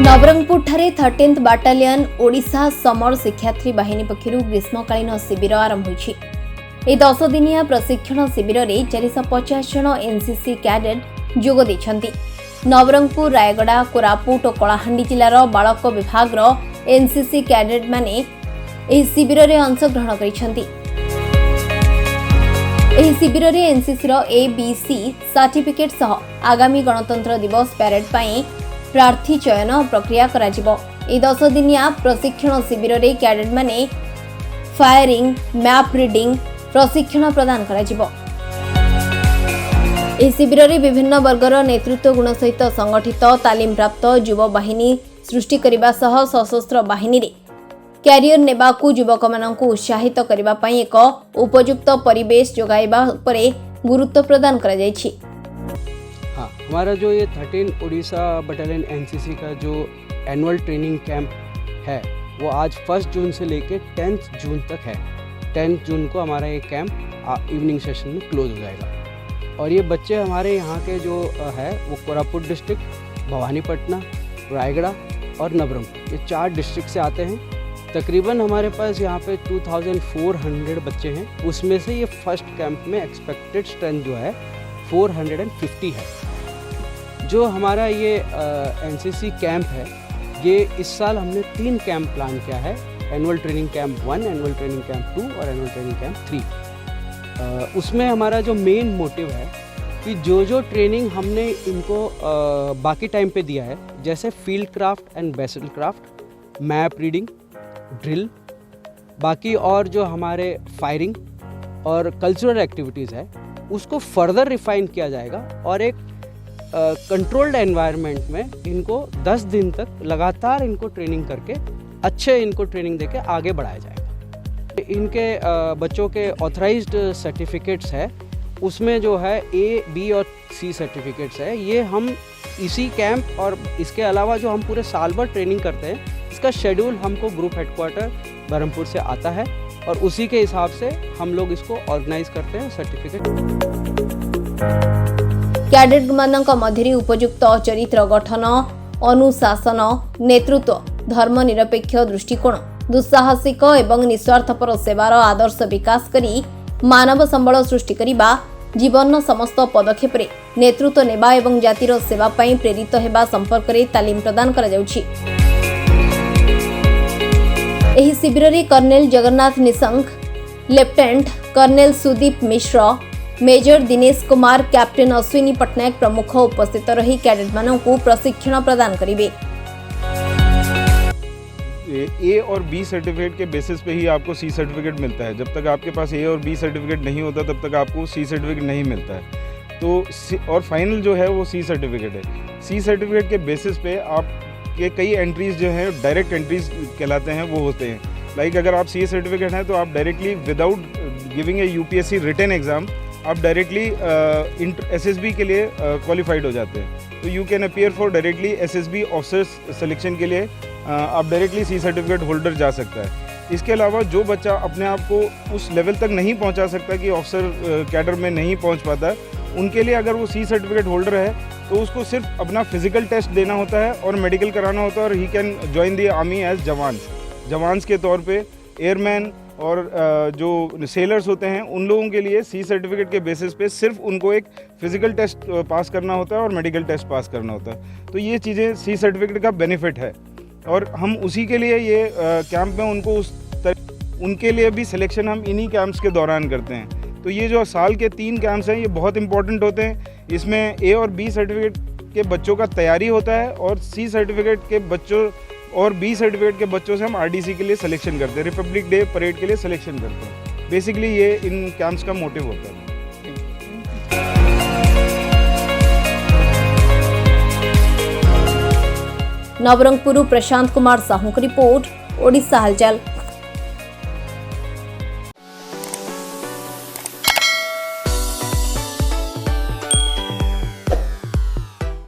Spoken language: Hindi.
नवरंगपुर ठारे 13th बाटालियन ओडिशा समर शिक्षार्थी बाहिनी पक्षरु ग्रीष्मकालीन शिविर आरंभ होइछि। ए 10 दिनिया प्रशिक्षण शिविर रे 450 जन एनसीसी कैडेट जोग दैछन्ति। नवरंगपुर, रायगड़ा, कोरापुट और कलाहांडी जिलार बालक विभाग एनसीसी कैडेट माने एही शिविर रे अंशग्रहण करिसन्ति। एही शिविर रे एनसीसी रो एबीसी सर्टिफिकेट सह आगामी गणतंत्र दिवस परेड पई प्रार्थी चयन प्रक्रिया कराजिबो। ए 10 दिनिया प्रशिक्षण शिविर रे कैडेट माने फायरिंग, मैप रीडिंग प्रशिक्षण प्रदान कराजिबो। ए शिविर रे विभिन्न वर्गर नेतृत्व गुण सहित संगठित तालीम प्राप्त युवा बाहिनी सृष्टि करिबा सह सशस्त्र बाहिनी रे कैरियर नेबाकू युवक मानकू उत्साहित करिबा पई एक उपयुक्त परिवेश जोगाइबा परे गुरुत्व प्रदान करा जायछि। हाँ, हमारा जो ये 13 उड़ीसा बटालियन एनसीसी का जो एनुअल ट्रेनिंग कैंप है वो आज 1 जून से लेके 10 जून तक है। 10 जून को हमारा ये कैंप इवनिंग सेशन में क्लोज हो जाएगा। और ये बच्चे हमारे यहाँ के जो है वो कोरापुट डिस्ट्रिक्ट, भवानीपटना, रायगड़ा और नवरंगपुर, ये 4 डिस्ट्रिक्ट से आते हैं। तकरीबन हमारे पास यहाँ पे 2400 बच्चे हैं। उसमें से ये फर्स्ट कैंप में एक्सपेक्टेड स्ट्रेंथ जो है 450 है। जो हमारा ये एनसीसी कैंप है, ये इस साल हमने 3 कैंप प्लान किया है। Annual training camp 1, annual training camp 2 और एनुअल ट्रेनिंग कैंप 3। उसमें हमारा जो मेन मोटिव है कि जो ट्रेनिंग हमने इनको बाकी टाइम पे दिया है, जैसे field craft and battle craft, map reading, drill, बाकी और जो हमारे फायरिंग और कल्चरल एक्टिविटीज़ है, उसको फर्दर रिफाइन किया जाएगा और एक कंट्रोल्ड एनवायरनमेंट में इनको 10 दिन तक लगातार इनको ट्रेनिंग करके अच्छे इनको ट्रेनिंग देके आगे बढ़ाया जाएगा। इनके बच्चों के ऑथराइज्ड सर्टिफिकेट्स है, उसमें जो है ए, बी और सी सर्टिफिकेट्स है। ये हम इसी कैंप और इसके अलावा जो हम पूरे साल भर ट्रेनिंग करते हैं, इसका शेड्यूल हमको ग्रुप हेडक्वार्टर बरहमपुर से आता है और उसी के हिसाब से हम लोग इसको ऑर्गेनाइज करते हैं सर्टिफिकेट। कैडेट मानक मध्यरे उपयुक्त चरित्र गठन, अनुशासन, नेतृत्व, धर्मनिरपेक्ष दृष्टिकोण, दुस्साहसिक एवं निस्वार्थपर सेवार आदर्श विकास करी मानव संबल सृष्टि करिबा, जीवन समस्त पदक्षेप रे नेतृत्व नेबा एवं जातिर सेवा पई प्रेरित हेबा संपर्क रे तालीम प्रदान करा जाउछि। एही शिविर रे colonel Jagannath Nishank, lieutenant colonel Sudeep Mishra, major Dinesh Kumar, captain Ashwini Patnaik प्रमुख उपस्थित रही कैडेट मानकू प्रशिक्षण प्रदान करिवे। ए और बी सर्टिफिकेट के बेसिस पे ही आपको सी सर्टिफिकेट मिलता है। जब तक आपके पास ए और बी सर्टिफिकेट नहीं होता तब तक आपको सी सर्टिफिकेट नहीं मिलता है। तो और फाइनल जो है वो सी सर्टिफिकेट है। सी सर्टिफिकेट के बेसिस पे आपके कई एंट्रीज जो हैं डायरेक्ट एंट्रीज कहलाते हैं, वो होते हैं। लाइक अगर आप सी सर्टिफिकेट हैं तो आप directly without giving a UPSC written exam आप डायरेक्टली एसएसबी के लिए क्वालिफाइड हो जाते हैं। तो you can appear for directly SSB officers selection के लिए आप डायरेक्टली सी सर्टिफिकेट होल्डर जा सकता है। इसके अलावा जो बच्चा अपने आप को उस लेवल तक नहीं पहुंचा सकता कि ऑफिसर कैडर में नहीं पहुंच पाता, उनके लिए अगर वो सी सर्टिफिकेट होल्डर है तो उसको सिर्फ अपना फिजिकल टेस्ट देना होता है और मेडिकल कराना होता है और he can join the army as jawans के तौर पे। एयरमैन और जो सेलर्स होते हैं उन लोगों के लिए सी सर्टिफिकेट के बेसिस पे सिर्फ उनको एक फिजिकल टेस्ट पास करना होता है और मेडिकल टेस्ट पास करना होता है। तो ये चीज़ें सी सर्टिफिकेट का बेनिफिट है और हम उसी के लिए ये कैंप में उनको उनके लिए भी सिलेक्शन हम इन्हीं कैंप्स के दौरान करते हैं। तो ये जो साल के 3 कैंप्स हैं ये बहुत इंपॉर्टेंट होते हैं। इसमें ए और बी सर्टिफिकेट के बच्चों का तैयारी होता है और सी सर्टिफिकेट के बच्चों और बी सर्टिफिकेट कें से हम आरडीसी के लिए सिलेक्शन करते हैं, रिपब्लिक डे परेड के लिए सिलेक्शन करते हैं। बेसिकली ये इन कैंप्स का मोटिव होता है। नवरंगपुर प्रशांत कुमार साहू की रिपोर्ट, ओडिशा हालचाल।